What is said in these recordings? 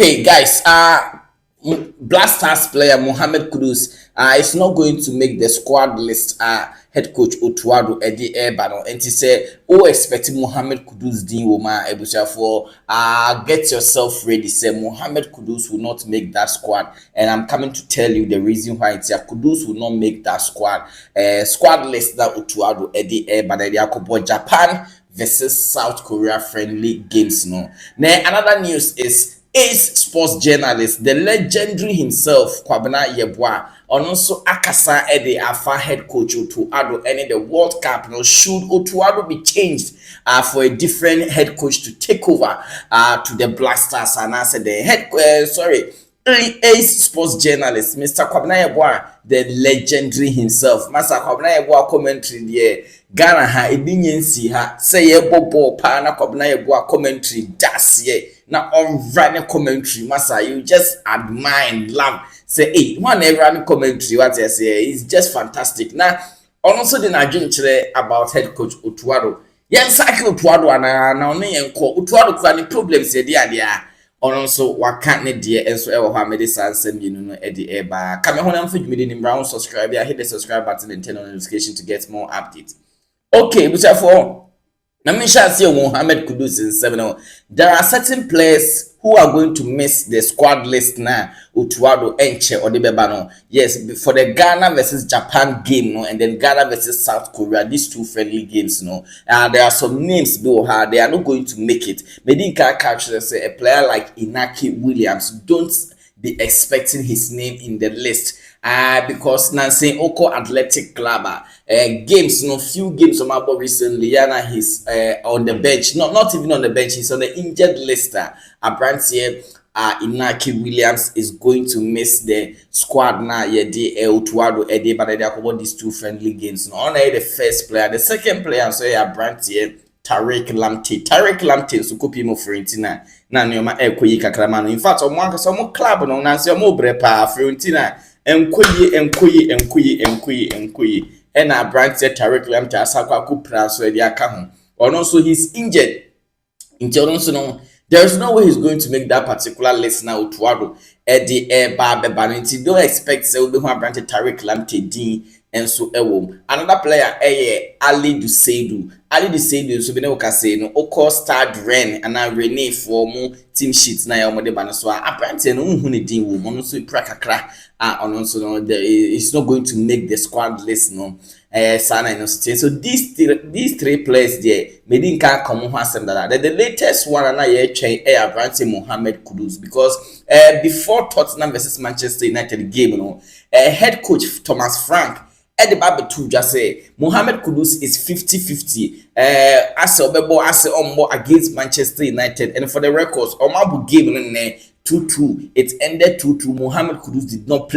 Okay, guys, Blasters player Mohamed Kudus is not going to make the squad list. Head coach Otto Addo Eddie Ebano and he said, "Oh, expecting Mohamed Kudus din woma ebusia for get yourself ready." Say Mohamed Kudus will not make that squad, and I'm coming to tell you the reason why. It's Kudus will not make that squad. Squad list that Otto Addo Eddie Ebano Yakobo Japan versus South Korea friendly games. No. Now another news is. Ace sports journalist, the legendary himself, Kwabena Yeboah, and also Akasa Ede Afa head coach Otto Addo, and in the World Cup, should Otto Addo be changed for a different head coach to take over to the Blasters? And I said the Ace sports journalist, Mr. Kwabena Yeboah, the legendary himself, Master Kwabena Yeboah commentary there. Ghana ha ebinyensi ha say Yeboah pa na Kwabena Yeboah commentary das ye. Now on running commentary, Massa, you just admire, love. Say, hey, one running commentary, what I say is just fantastic. Now, also the Nigerian about head coach Otto Addo. Yan cycle Otto Addo and now name call Otto Addo any problems here, dear. Also, what can't need dear and so ever medicine send you know Eddie Eba. Come on, I'm for you in brown subscribe. Hit the subscribe button and turn on notification to get more updates. Okay, but therefore. Now, me shall say Mohamed Kudus in 7. There are certain players who are going to miss the squad list now. Otto Addo Enche or the Bebano. Yes, for the Ghana versus Japan game, no, and then Ghana versus South Korea. These two friendly games, no. There are some names though. They are not going to make it. Maybe can catch say a player like Inaki Williams. Don't be expecting his name in the list. Because Nancy Oko Athletic Club games, few games on about recently. Yana he's on the bench, not even on the bench. He's on the injured list. Here, Inaki Williams is going to miss the squad now. Otto Addo Eddie, but they are about these two friendly games. No, the first player, the second player, so here. Tariq Lamptey so copy mo Fiorentina na neoma ekoyi kakramano. In fact omo some club no na se omo brepa Fiorentina enkoyi na brand Tariq Lamptey asakwa kupra so e aka ho. Also he's injured. There's no way he's going to make that particular list now. Otto Addo Eddie Eba. Don't expect say we be who brand Tariq Lamptey din. And so another player Ali Duseidu so be no ka say no Oko start Ren and Rene for more team sheets na ya omode ba no so apparently no hu ne din wo mo no so ipra kakra on so no it's not going to make the squad list no sana no so these three players there maybe can come ho asem that the latest one na ye twen apparently Mohamed Kudus because before Tottenham versus Manchester United game no head coach Thomas Frank Eddie Babetu just say Mohamed Kudus is 50-50 as obebo as ombo against Manchester United, and for the records omabu game 2-2 it ended 2-2. Mohamed Kudus did not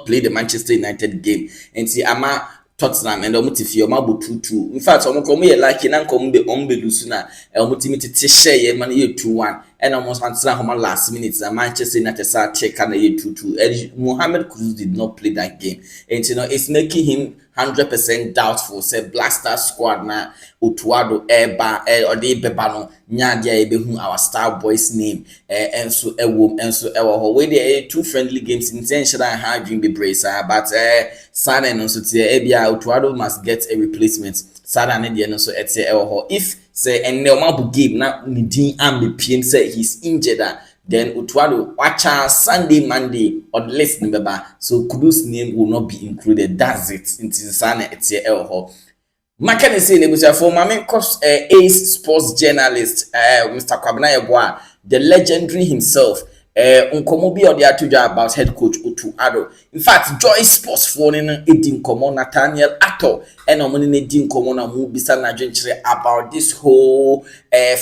play the Manchester United game and see ama Tottenham and omutifie omabu 2-2. In fact omo ye like na nkom be ombe lusu na omutimi tete share ye man ye 2-1 and almost until home last minute Manchester United start check and 2-2 and Mohamed Kudus did not play that game, and it's making him 100% doubtful. Say Blaster squad na Otto Addo Eba or the Bebano nya dia ebehu our star boys name and so we there two friendly games intentional hard dream be brace but Sana no so tie ebia Otto Addo must get a replacement. Sada ne dia no so ete if say and the game na nidin am PM say he's injured then Otto Addo watcha Sunday Monday on the list number so Kudus name will not be included. That's it into sana ete Makane say nebusia for mame cause Ace sports journalist Mr. Kwabena Yeboah, the legendary himself unkomo bi odi atuja about head coach Otto Addo. In fact Joy Sports for no edin komo Nathaniel Atto and omoni ne edin komo na mu bisa na dwenchire about this whole head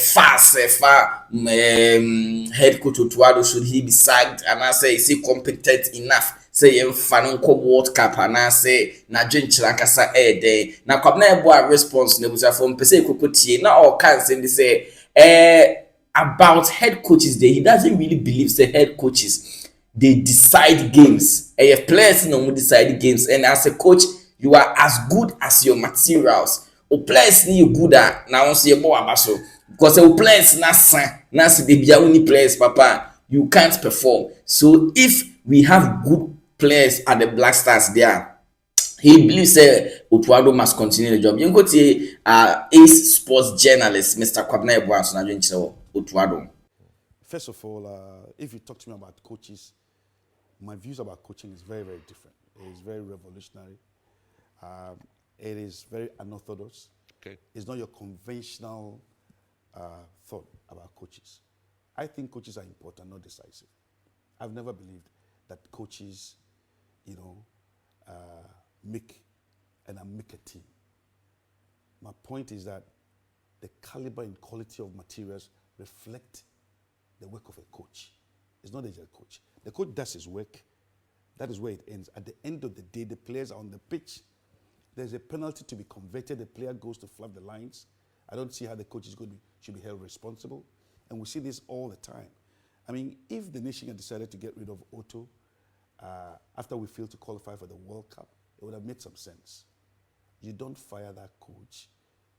coach Otto Addo, should he be sacked, and I say is he competent enough say yemfa no World Cup, and I say na dwenchire akasa day na Kwabena Yeboah response nebusia for mpese kokotie na all can say about head coaches there. He doesn't really believe the head coaches they decide games. Players no decide games, and as a coach you are as good as your materials. o players ni yɛ good a na wɔn nso yɛbɔ aba so because o players na san na se de bia woni players papa you can't perform. So if we have good players at the Black Stars there, he believes Otto Addo must continue the job. You go to Ace Sports journalist Mr. Kwabena Yeboah so na dwen kyerɛ Otto Addo. First of all, if you talk to me about coaches, my views about coaching is very, very different. It is very revolutionary. It is very unorthodox. Okay. It's not your conventional thought about coaches. I think coaches are important, not decisive. I've never believed that coaches, make a team. My point is that the caliber and quality of materials reflect the work of a coach. It's not a coach. The coach does his work. That is where it ends. At the end of the day, the players are on the pitch. There's a penalty to be converted. The player goes to flag the lines. I don't see how the coach should be held responsible. And we see this all the time. I mean, if the nation had decided to get rid of Otto after we failed to qualify for the World Cup, it would have made some sense. You don't fire that coach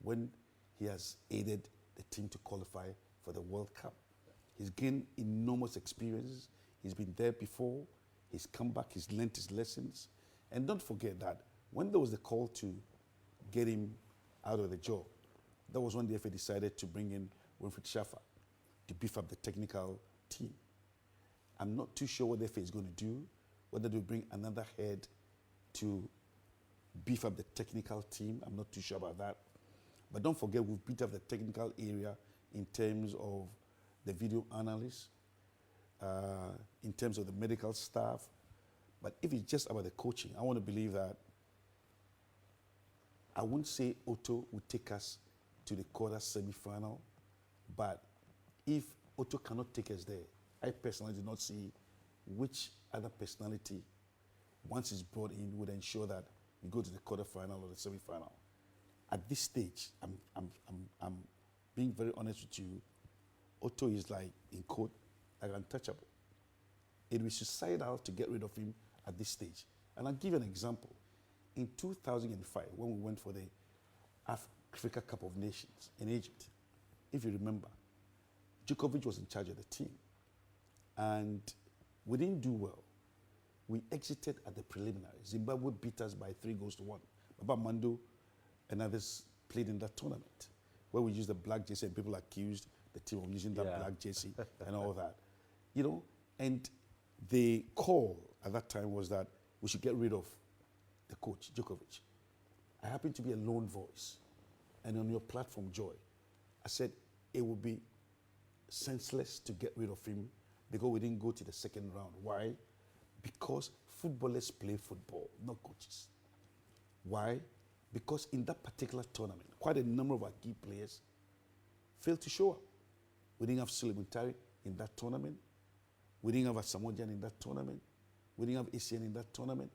when he has aided the team to qualify for the World Cup. He's gained enormous experience. He's been there before. He's come back. He's learned his lessons. And don't forget that when there was the call to get him out of the job, that was when the FA decided to bring in Winfried Schaffer to beef up the technical team. I'm not too sure what the FA is going to do, whether they bring another head to beef up the technical team. I'm not too sure about that. But don't forget, we've beat up the technical area in terms of the video analysts, in terms of the medical staff. But if it's just about the coaching, I want to believe that I wouldn't say Otto would take us to the quarter semi-final, but if Otto cannot take us there, I personally do not see which other personality, once it's brought in, would ensure that we go to the quarter final or the semi-final. At this stage, I'm being very honest with you. Otto is like, in quote, like untouchable. It would be suicidal to get rid of him at this stage. And I'll give you an example. In 2005, when we went for the Africa Cup of Nations in Egypt, if you remember, Djokovic was in charge of the team. And we didn't do well. We exited at the preliminary. Zimbabwe beat us by 3-1. Baba Mando and others played in that tournament, where we used the black jersey and people accused the team of using that black jersey and all that. And the call at that time was that we should get rid of the coach, Djokovic. I happen to be a lone voice. And on your platform, Joy, I said it would be senseless to get rid of him because we didn't go to the second round. Why? Because footballers play football, not coaches. Why? Because in that particular tournament, quite a number of our key players failed to show up. We didn't have Suleimantari in that tournament. We didn't have a Samojan in that tournament. We didn't have ACN in that tournament.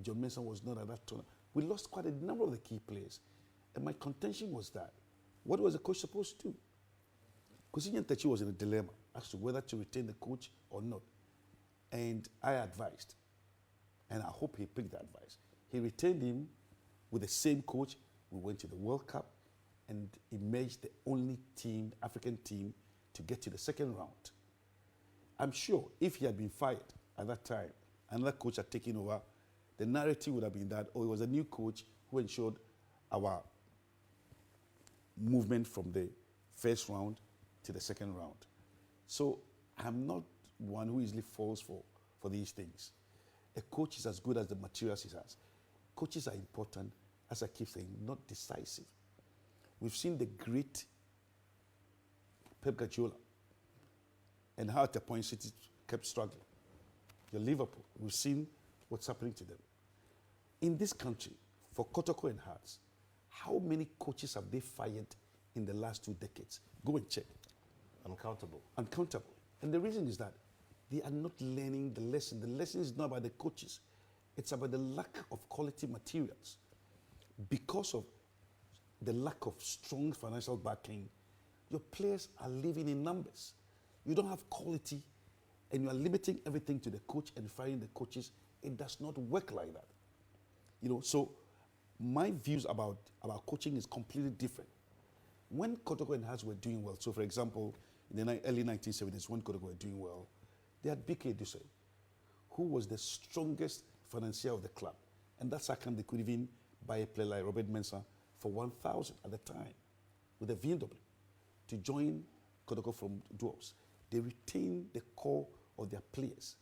John Mason was not at that tournament. We lost quite a number of the key players. And my contention was that, what was the coach supposed to do? Kusinyan Tachi was in a dilemma as to whether to retain the coach or not. And I advised, and I hope he picked the advice. He retained him with the same coach. We went to the World Cup and emerged the only team, African team, to get to the second round. I'm sure if he had been fired at that time, another coach had taken over, the narrative would have been that, it was a new coach who ensured our movement from the first round to the second round. So I'm not one who easily falls for these things. A coach is as good as the materials he has. Coaches are important, as I keep saying, not decisive. We've seen the great Pep Guardiola and how at a point City kept struggling. Your Liverpool, we've seen what's happening to them. In this country, for Kotoko and Hearts, how many coaches have they fired in the last 2 decades? Go and check. Uncountable. Uncountable. And the reason is that they are not learning the lesson. The lesson is not about the coaches. It's about the lack of quality materials. Because of the lack of strong financial backing, your players are living in numbers. You don't have quality and you are limiting everything to the coach and firing the coaches. It does not work like that. So my views about coaching is completely different. When Kotoko and Hearts were doing well, so for example, in the early 1970s, when Kotoko were doing well, they had BK Duse, who was the strongest financier of the club. And that's how come they could even buy a player like Robert Mensah for 1,000 at the time with a VNW to join Kotoko from Dwarfs. They retained the core of their players.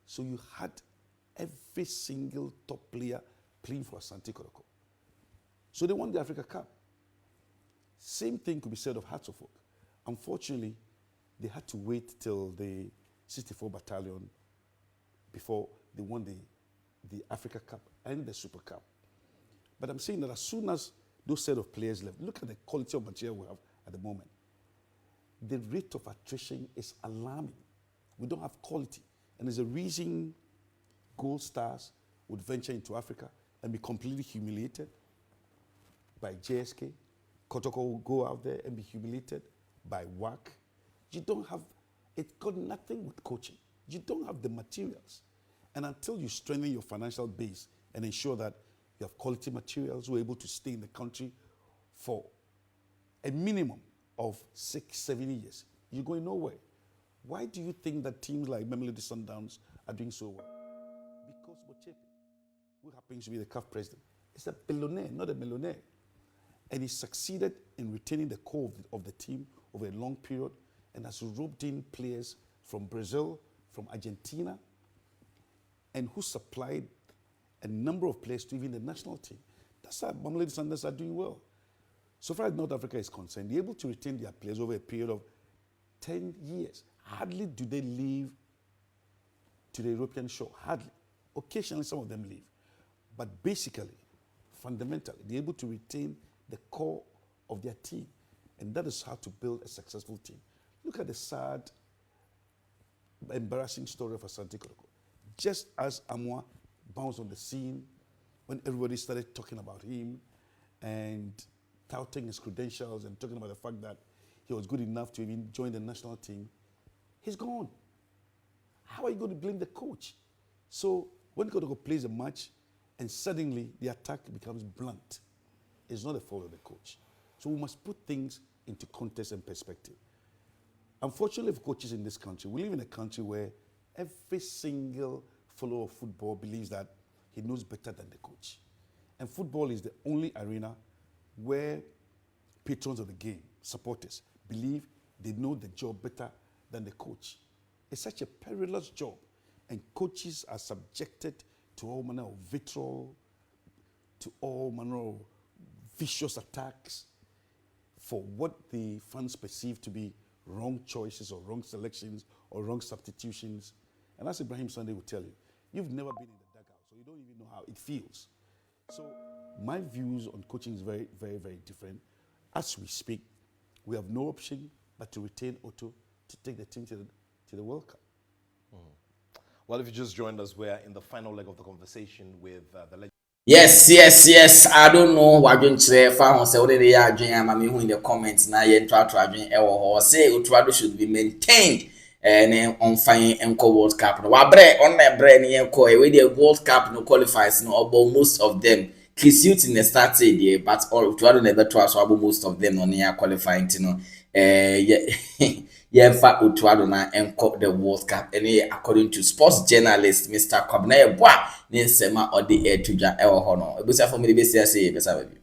So you had every single top player playing for Asante Kotoko. So they won the Africa Cup. Same thing could be said of Hearts of Oak. Unfortunately, they had to wait till the 64 Battalion before they won the Africa Cup and the Super Cup. But I'm saying that as soon as those set of players left, look at the quality of material we have at the moment. The rate of attrition is alarming. We don't have quality. And there's a reason Gold Stars would venture into Africa and be completely humiliated by JSK. Kotoko will go out there and be humiliated by WAC. You don't have, it's got nothing with coaching. You don't have the materials. And until you strengthen your financial base and ensure that you have quality materials who are able to stay in the country for a minimum of 6-7 years, you're going nowhere. Why do you think that teams like Mamelodi Sundowns are doing so well? Because Bochepe, who happens to be the CAF president, is a billionaire, not a millionaire. And he succeeded in retaining the core of the team over a long period and has roped in players from Brazil, from Argentina, and who supplied a number of players to even the national team. That's how Mamelodi Sundowns are doing well. So far as North Africa is concerned, they're able to retain their players over a period of 10 years. Hardly do they leave to the European shore. Hardly. Occasionally, some of them leave. But basically, fundamentally, they're able to retain the core of their team. And that is how to build a successful team. Look at the sad, embarrassing story of Asante Kotoko. Just as Amwa bounced on the scene, when everybody started talking about him and touting his credentials and talking about the fact that he was good enough to even join the national team, he's gone. How are you going to blame the coach? So when Kotoko plays a match and suddenly the attack becomes blunt, it's not the fault of the coach. So we must put things into context and perspective. Unfortunately for coaches in this country, we live in a country where every single follower of football believes that he knows better than the coach. And football is the only arena where patrons of the game, supporters, believe they know the job better than the coach. It's such a perilous job, and coaches are subjected to all manner of vitriol, to all manner of vicious attacks for what the fans perceive to be wrong choices or wrong selections or wrong substitutions. And as Ibrahim Sunday will tell you, you've never been in the dugout, so you don't even know how it feels. So my views on coaching is very, very, very different. As we speak, we have no option but to retain Otto to take the team to the World Cup. Well, if you just joined us, we're in the final leg of the conversation with the legend. Yes. I don't know what you say. Found say what they are doing. I'm in the comments now. You try to doing or say Otto Addo should be maintained and on fine Enco World Cup. No, wabre on the brain Enco. We the World Cup no qualifies no about most of them. Kisuit in the start there, but all Otto Addo never try so about most of them no near qualifying. You know, yeah, fa Otto Addo na Enco the World Cup. And according to sports journalist Mr. Kwabena Yeboah. Ni nsema odi etuja ewo ho no ebusa for me be say besa baby